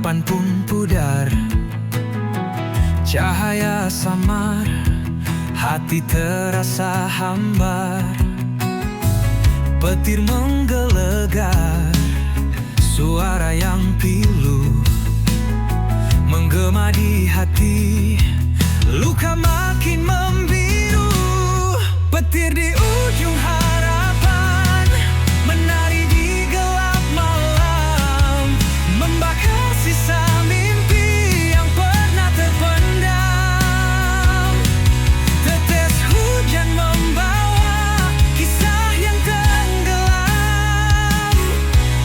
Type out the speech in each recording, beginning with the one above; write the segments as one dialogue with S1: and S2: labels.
S1: harapan pun pudar. Cahaya samar, hati terasa hambar. Petir menggelegar, suara yang pilu menggema di hati. Luka makin membiru. Petir di ujung harapan menari di gelap malam, membakar sisa mimpi yang pernah terpendam. Tetes hujan membawa kisah yang tenggelam.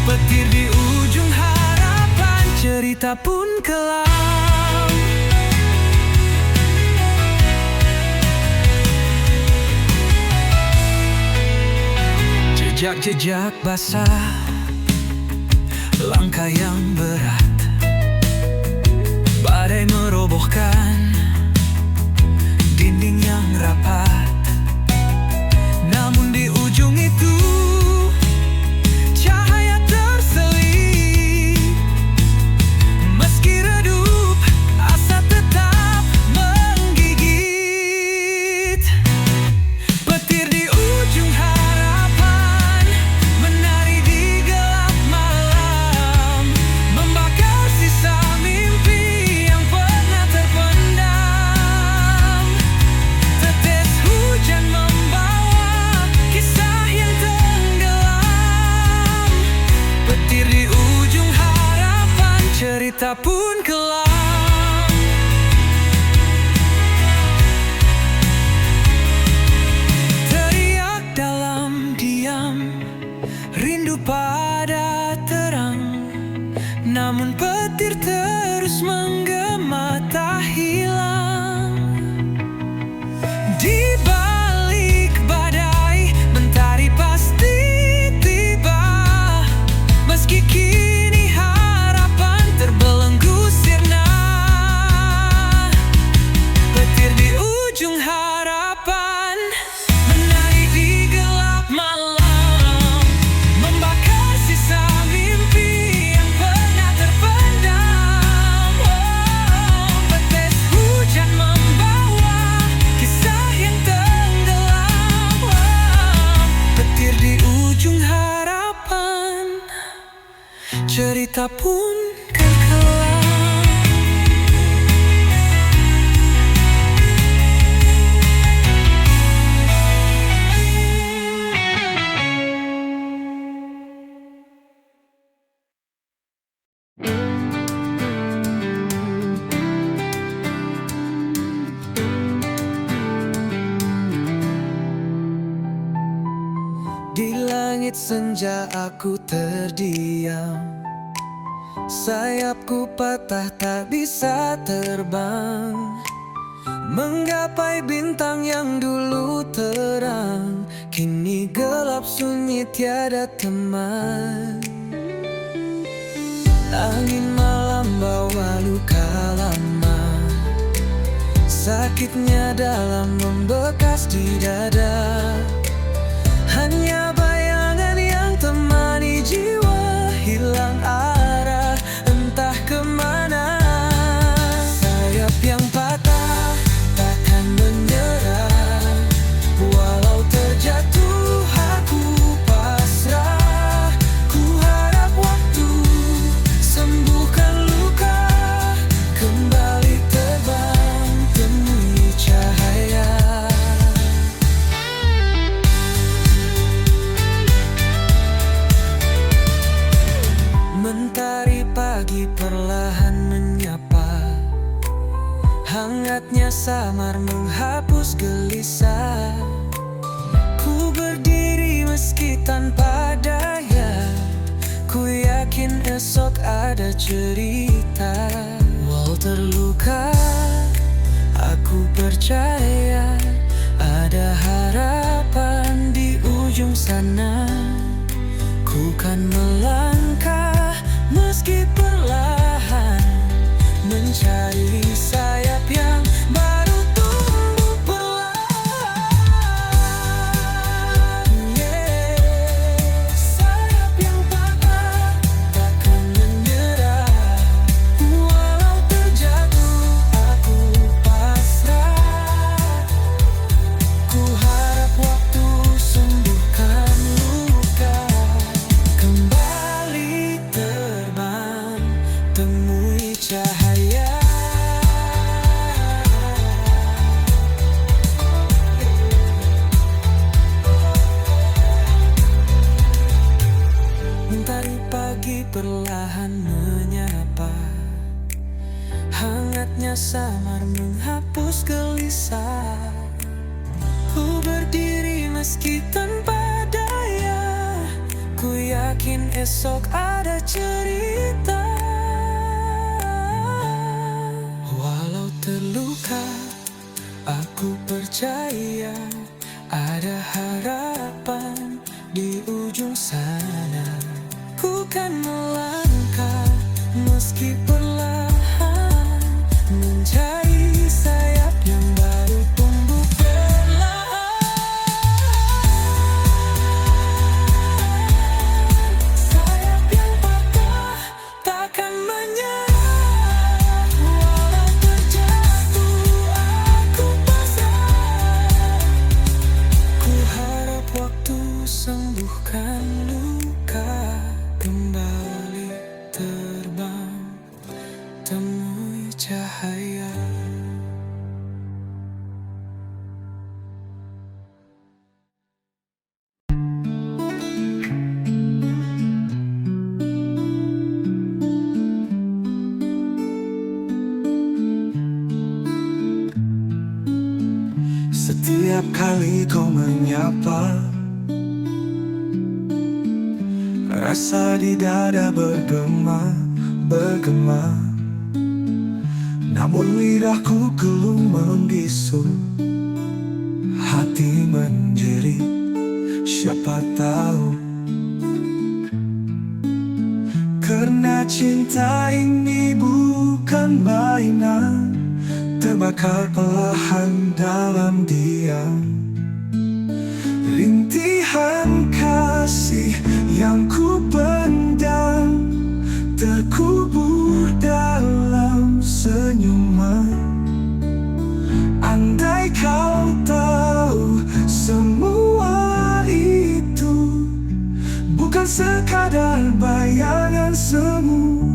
S1: Petir di ujung harapan, cerita pun kelam. Jejak-jejak basah, langkah yang berat, badai merobohkan dinding yang rapat. Namun di ujung itu cahaya terselip. Meski redup, asa tetap menggigit. Petir di ujung harapan menari di gelap malam, membakar sisa mimpi yang pernah terpendam. Tetes hujan membawa kisah yang tenggelam. Petir di ujung harapan, cerita pun kelam. Teriak dalam diam, rindu pada terang. Namun petir terus menggema tak hilang. Di balik badai, mentari pasti tiba. Meski kini harapan terbelenggu sirna. Petir di ujung harapan menari di gelap malam, membakar sisa mimpi yang pernah terpendam. Tetes hujan membawa kisah yang tenggelam. Petir di ujung harapan, cerita pun kelam. Di langit senja aku terdiam, sayapku patah tak bisa terbang, menggapai bintang yang dulu terang. Kini gelap sunyi tiada teman. Angin malam bawa luka lama, sakitnya dalam membekas di dada. Hanya bayangan yang temani jiwa, hilang arah entah kemana. Sayap yang patah takkan menyerah, walau terjatuh aku pasrah. Ku harap waktu sembuhkan luka, kembali terbang temui cahaya. Mentari pagi perlahan menyapa, hangatnya samar menghapus gelisah. Ku berdiri meski tanpa daya, ku yakin esok ada cerita. Walau terluka, aku percaya ada harapan di ujung sana. Ku kan melangkah meski perlahan, mencari sayap yang baru tumbuh perlahan. Sayap yang patah takkan menyerah, temui cahaya. Mentari pagi perlahan menyapa, hangatnya samar menghapus gelisah. Ku berdiri meski tanpa daya, ku yakin esok ada cerita. Walau terluka, aku percaya ada harapan di ujung sana. Ku kan melangkah meski perlahan, mencari sayap yang baru tumbuh perlahan. Sayap yang patah takkan menyerah, walau terjatuh aku pasrah. Ku harap waktu sembuhkan luka, kembali terbang, temui cahaya.
S2: Setiap kali kau menyapa, rasa di dada bergema. Namun lidahku belum membisu, hati menjerit, siapa tahu. Karena cinta ini bukan mainan, terbakar perlahan dalam diam. Rintihan kasih yang ku pendam, terkubur dalam senyuman. Andai kau tahu semua itu bukan sekadar bayangan semu.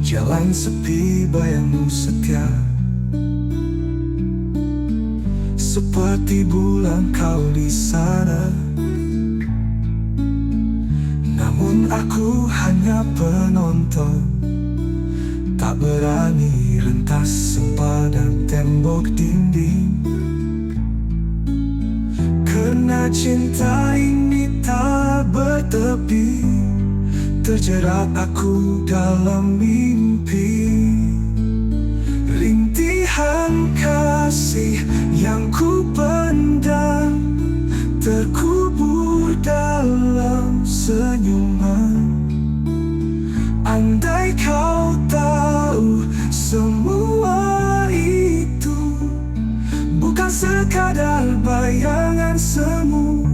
S2: Jalan sepi, bayangmu setia, seperti bulan kau di sana. Namun aku hanya penonton, tak berani rentas sempadan tembok dinding. Karena cinta ini tak bertepi, terjerat aku dalam mimpi. Rintihan kasih yang ku pendam, terkubur dalam senyuman. Andai kau tahu semua itu bukan sekadar bayangan semu.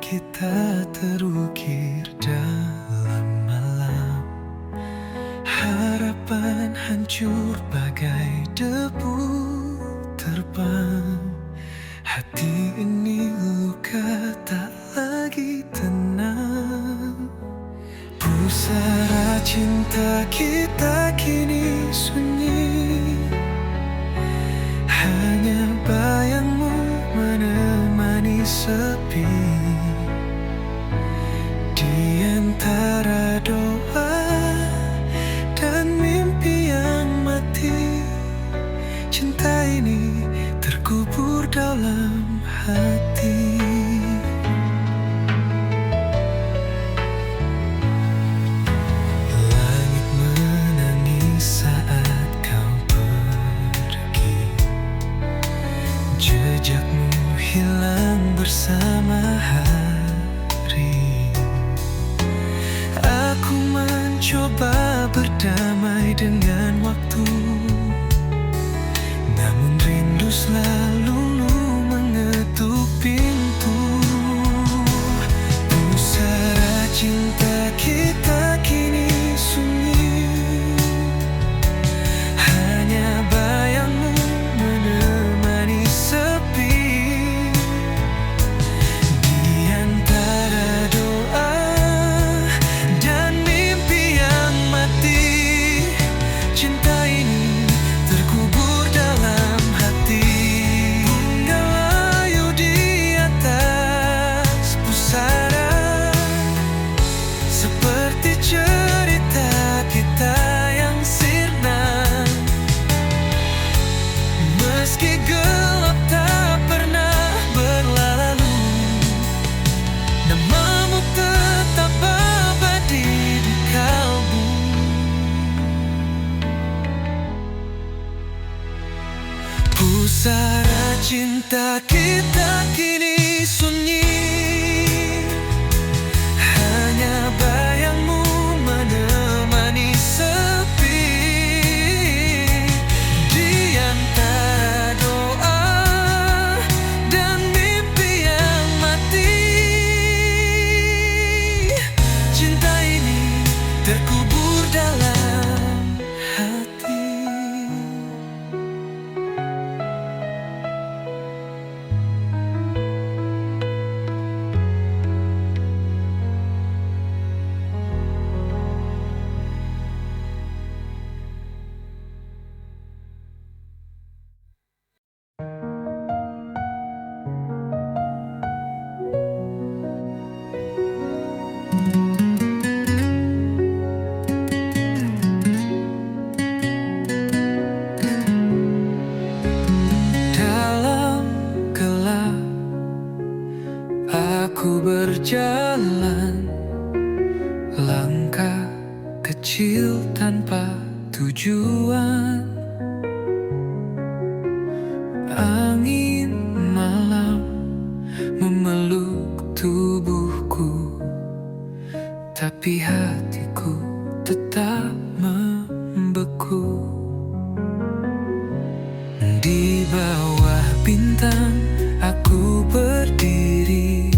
S1: Kita terukir dalam malam, harapan hancur bagai debu terbang. Hati ini luka tak lagi tenang. Pusara cinta kita kini sunyi, hanya bayangmu menemani sepi. Di antara doa dan mimpi yang mati, cinta ini terkubur dalam hati. bersama hari. Aku mencoba berdamai dengan waktu, namun rindu selalu mengetuk pintu. Pusara cinta kita kini sunyi, hanya bayangmu menemani sepi. Di antara doa dan mimpi yang mati, cinta ini terkubur dalam hati. Bunda layu di atas pusara, seperti cerita kita yang sirna. Meski gelap tak pernah berlalu, namamu tetap abadi di kalbu. Pusara cinta kita kini sunyi, hanya bayangmu menemani sepi. Di antara doa dan mimpi yang mati, cinta ini terkubur dalam hati. Dalam gelap aku berjalan, langkah kecil tanpa tujuan. Angin malam memeluk tubuhku, tapi hatiku tetap membeku. Di bawah bintang aku berdiri,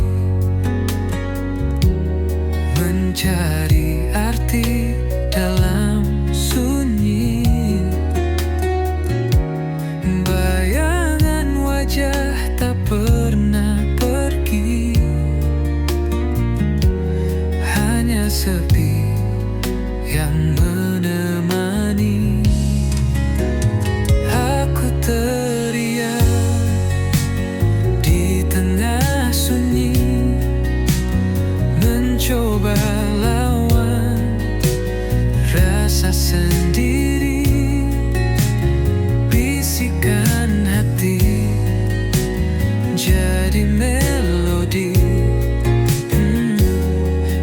S1: mencari arti dalam sunyi. Bayangan wajah tak pernah pergi, hanya sepi yang menemani. Aku teriak di tengah sunyi, mencoba lawan rasa sendiri. Bisikan hati jadi melodi,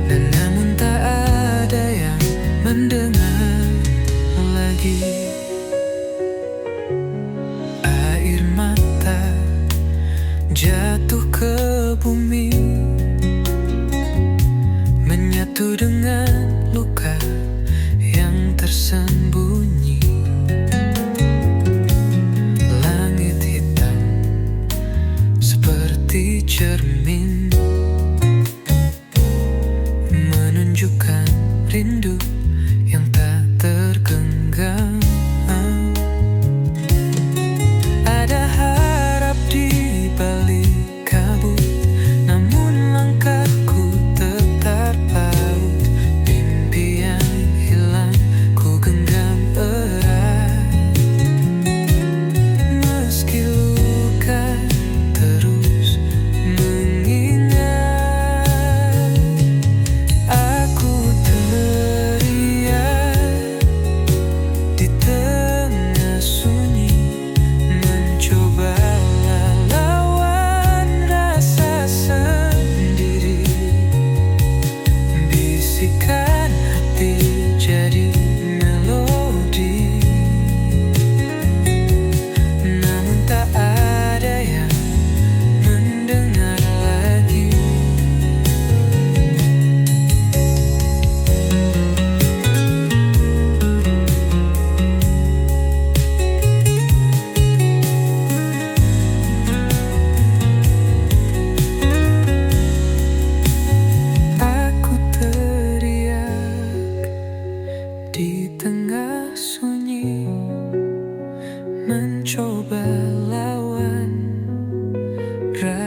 S1: dan namun tak ada yang mendengar lagi. Air mata jatuh ke bumi, menyatu dengan luka yang tersembunyi. Langit hitam seperti cermin, menunjukkan rindu yang tak tergenggam. Ada harap di balik kabut, namun langkahku tetap paut. Mimpi yang hilang ku genggam erat, meski luka terus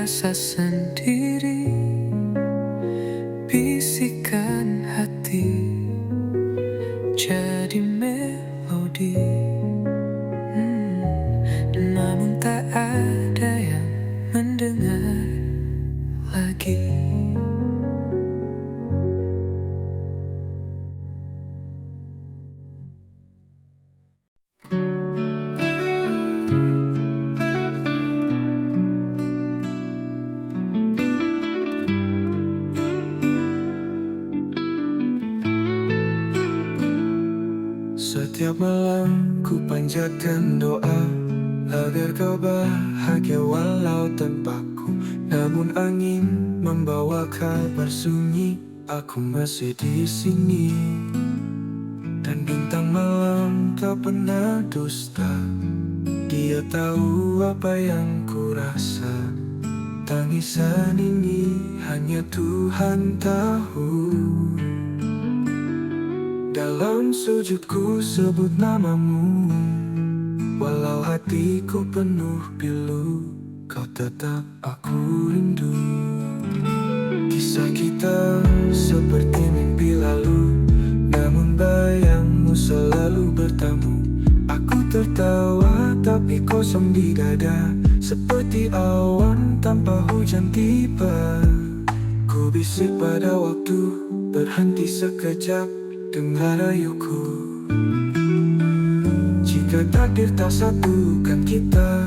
S1: terasa sendiri, bisikan hati jadi melodi. Namun tak ada yang mendengar lagi.
S2: Setiap malam ku panjatkan doa agar kau bahagia walau tanpaku. Namun angin membawa kabar sunyi, aku masih di sini. Dan bintang malam tak pernah dusta, dia tahu apa yang ku rasa. Tangisan ini hanya Tuhan tahu. Dalam sujudku sebut namamu, walau hatiku penuh pilu, kau tetap aku rindu. Kisah kita seperti mimpi lalu, namun bayangmu selalu bertamu. Aku tertawa tapi kosong di dada, seperti awan tanpa hujan tiba. Ku bisik pada waktu, berhenti sekejap, dengar rayuku. Jika takdir tak satukan kita,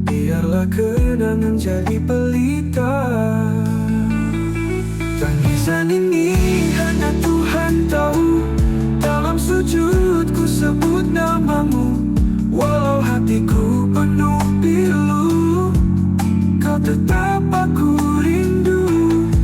S2: biarlah kenangan jadi pelita. Tangisan ini hanya Tuhan tahu. Dalam sujudku sebut namamu, walau hatiku penuh pilu, kau tetap aku rindu.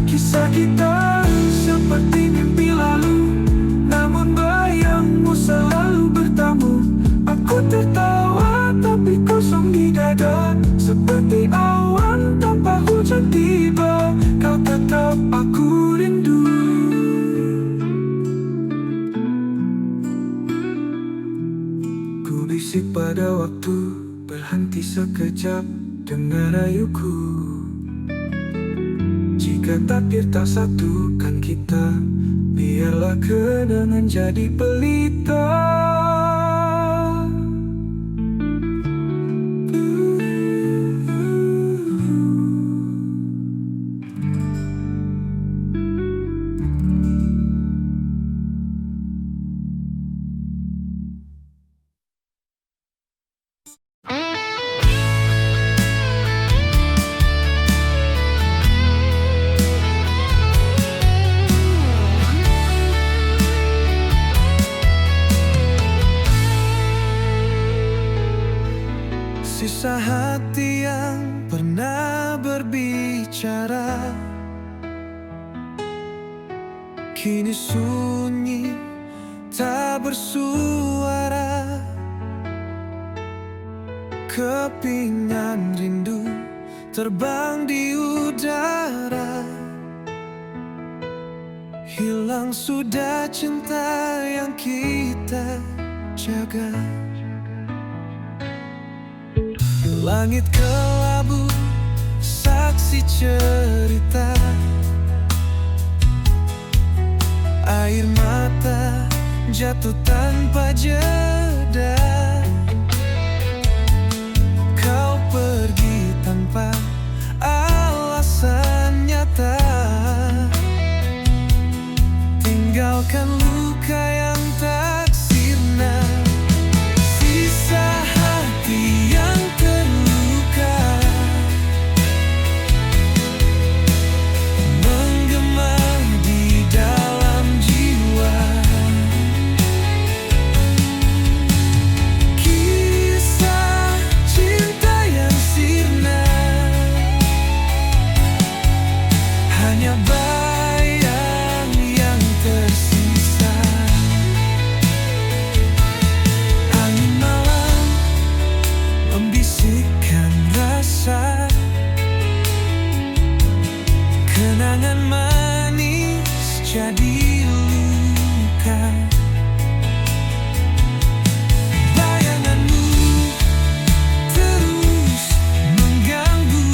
S2: Kisah kita seperti mimpi lalu, namun bayangmu selalu bertamu. Aku tertawa tapi kosong di dada, seperti awan tanpa hujan tiba. Kau tetap aku rindu. Ku bisik pada waktu, berhenti sekejap, dengar rayuku. Jika takdir tak satukan kita, biarlah kenangan jadi pelita.
S1: Sisa hati yang pernah berbicara kini sunyi, tak bersuara. Kepingan rindu terbang di udara, hilang sudah cinta yang kita jaga. Langit kelabu, saksi cerita, air mata jatuh tanpa jeda. Kau pergi tanpa alasan nyata, tinggalkan luka yang tak sirna. Sisa hati yang terluka menggema di dalam jiwa. Kisah cinta yang sirna hanya bayang yang tersisa. Angin malam membisikkan rasa, kenangan manis jadi luka. Bayanganmu terus mengganggu,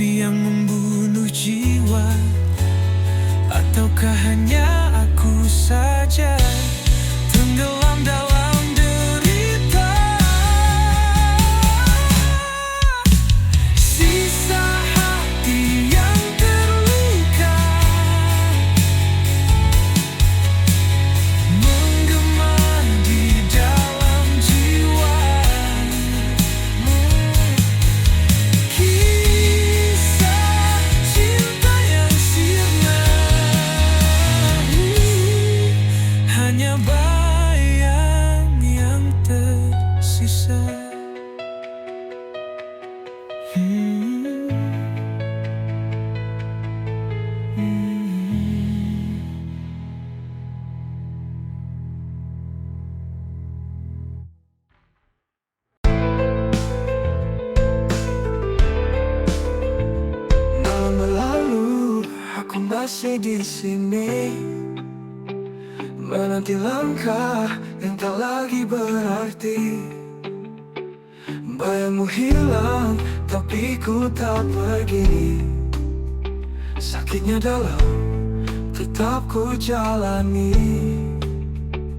S1: api yang membunuh jiwa, ataukah hanya aku saja tenggelam dalam derita? Sisa hati yang terluka menggema di dalam jiwa. Kisah cinta yang sirna, hanya bayang yang tersisa.
S2: Malam berlalu, aku masih di sini, menanti langkah yang tak lagi berarti. Bayangmu hilang, tapi ku tak pergi. Sakitnya dalam, tetap ku jalani.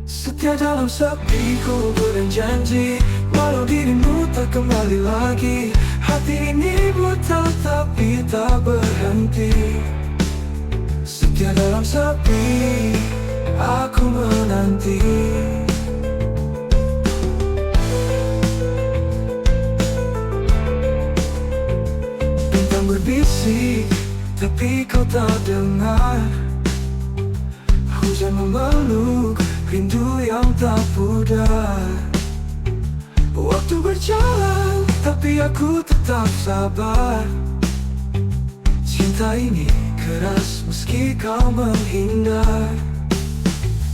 S2: Setia dalam sepi, ku berjanji, walau dirimu tak kembali lagi. Hati ini buta tapi tak berhenti. Setia dalam sepi, aku menanti. Bintang berbisik, tapi kau tak dengar. Hujan memeluk, rindu yang tak pudar. Waktu berjalan, tapi aku tetap sabar. Cinta ini keras meski kau menghindar.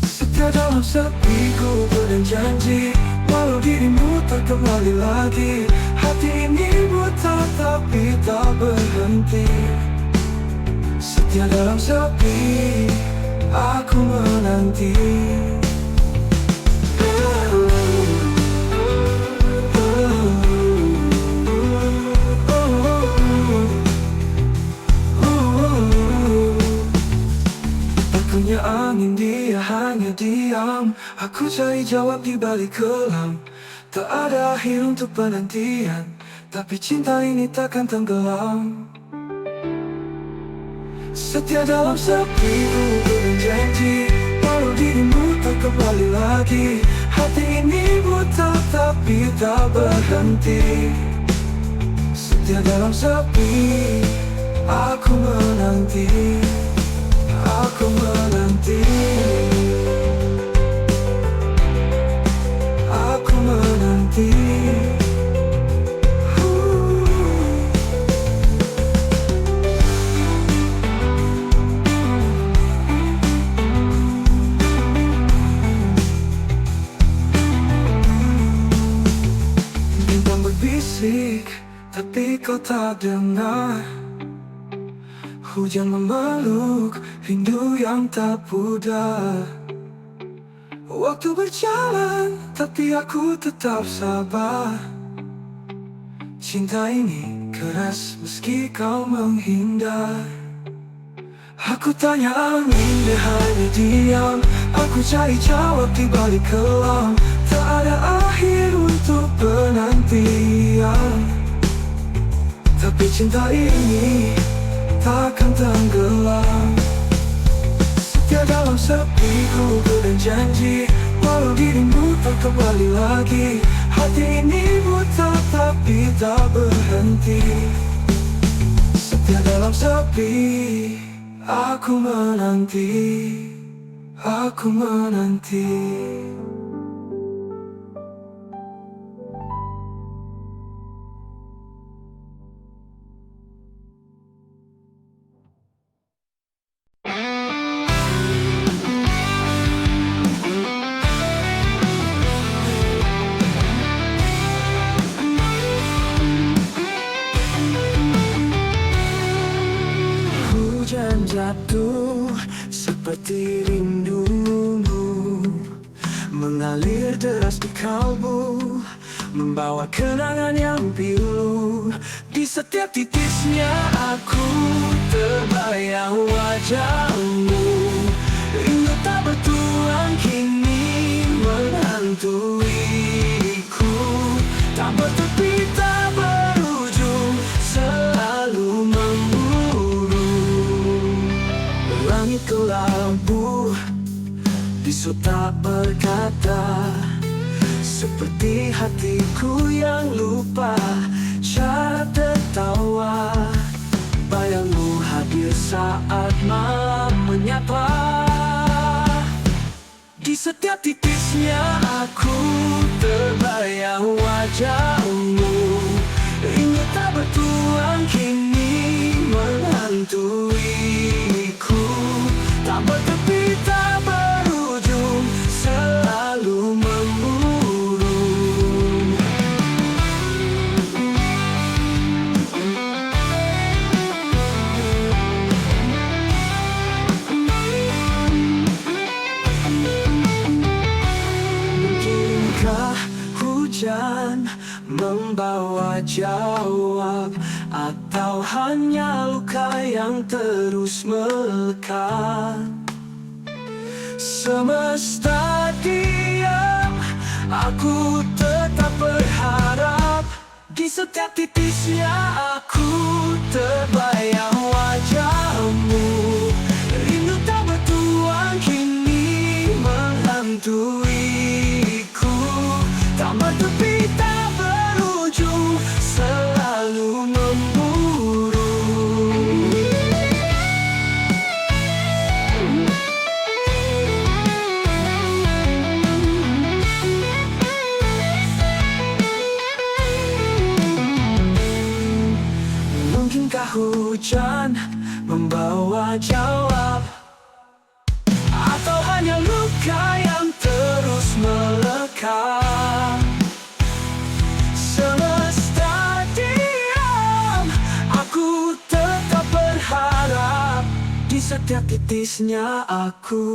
S2: Setia dalam sepi, ku berjanji, walau dirimu tak kembali lagi. Hati ini buta tapi tak berhenti. Setia dalam sepi, aku menanti. Tak punya angin, dia hanya diam. Aku cari jawab di balik kelam. Tak ada akhir untuk penantian, tapi cinta ini takkan tenggelam. Setia dalam sepi, ku berjanji, walau dirimu tak kembali lagi. Hati ini buta tapi tak berhenti. Setia dalam sepi, aku menanti. Aku menanti. Aku menanti. Bintang berbisik, tapi kau tak dengar. Hujan memeluk, rindu yang tak pudar. Waktu berjalan, tapi aku tetap sabar. Cinta ini keras meski kau menghindar. Aku tanya angin, dia hanya diam. Aku cari jawab di balik kelam. Tak ada akhir untuk penantian, tapi cinta ini takkan tenggelam. Setia dalam sepi, ku berjanji, walau dirimu tak kembali lagi. Hati ini buta tapi tak berhenti. Setia dalam sepi, aku menanti. Aku menanti. Hujan jatuh seperti rindumu, mengalir deras di kalbu, membawa kenangan yang pilu. Di setiap titisnya aku terbayang wajahmu. Rindu tak bertuang kini menghantuiku. Tak bertepi tak berujung, selalu memburu. Langit kelabu, bisu tak berkata. Seperti hatiku yang lupa cara tertawa. Bayangmu hadir saat malam menyapa. Di setiap titisnya aku terbayang wajahmu. Rindu tak bertuang kini menghantuiku. Tak bertepi tak berujung, selalu memburu. Mungkinkah hujan membawa jawab, atau hanya luka yang terus melekat? Semesta diam, aku tetap berharap. Di setiap titisnya aku terbayang wajahmu. Rindu tak bertuang kini menghantuiku. Tak bertepi tak berujung, selalu memburu. Mungkinkah hujan membawa jawab, atau hanya luka yang terus melekat? Semesta diam, aku tetap berharap. Di setiap titisnya aku